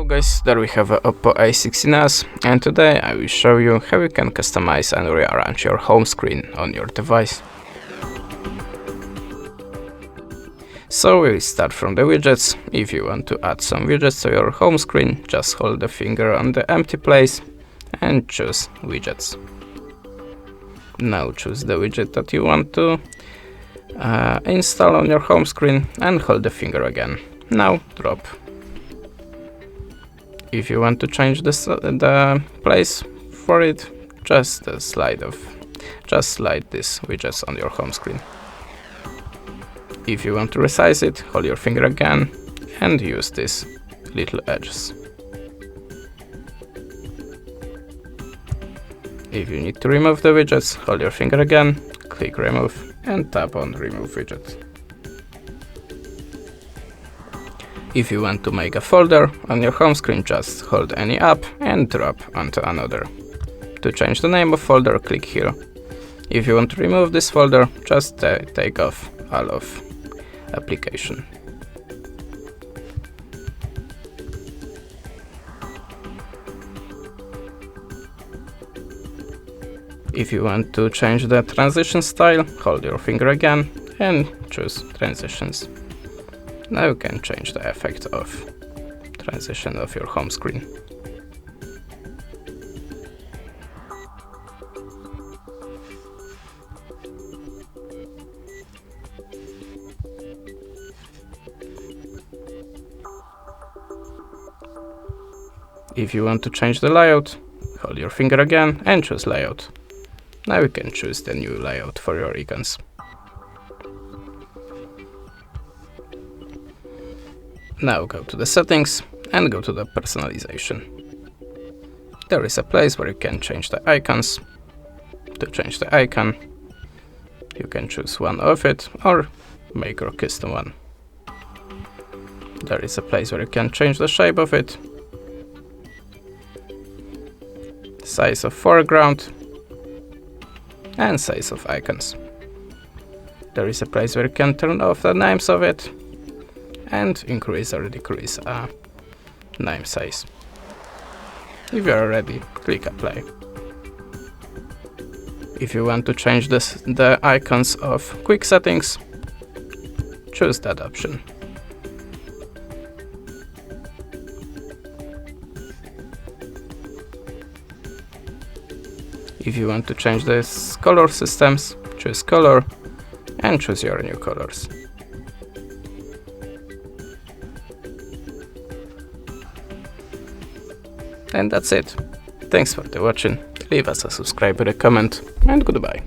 Guys, there we have a OPPO A16s, and today I will show you how you can customize and rearrange your home screen on your device. So we'll start from the widgets. If you want to add some widgets to your home screen, just hold the finger on the empty place and choose widgets. Now choose the widget that you want to install on your home screen and hold the finger again. Now drop. If you want to change the place for it, just slide these widgets on your home screen. If you want to resize it, hold your finger again and use these little edges. If you need to remove the widgets, hold your finger again, click remove and tap on remove widget. If you want to make a folder on your home screen, just hold any app and drop onto another. To change the name of folder, click here. If you want to remove this folder, just take off all of application. If you want to change the transition style, hold your finger again and choose transitions. Now you can change the effect of transition of your home screen. If you want to change the layout, hold your finger again and choose layout. Now you can choose the new layout for your icons. Now go to the settings and go to the personalization. There is a place where you can change the icons. To change the icon, you can choose one of it or make your custom one. There is a place where you can change the shape of it, size of foreground, and size of icons. There is a place where you can turn off the names of it and increase or decrease name size. If you are ready, click apply. If you want to change the icons of quick settings, choose that option. If you want to change this color systems, choose color and choose your new colors. And that's it. Thanks for watching. Leave us a subscribe with a comment and goodbye.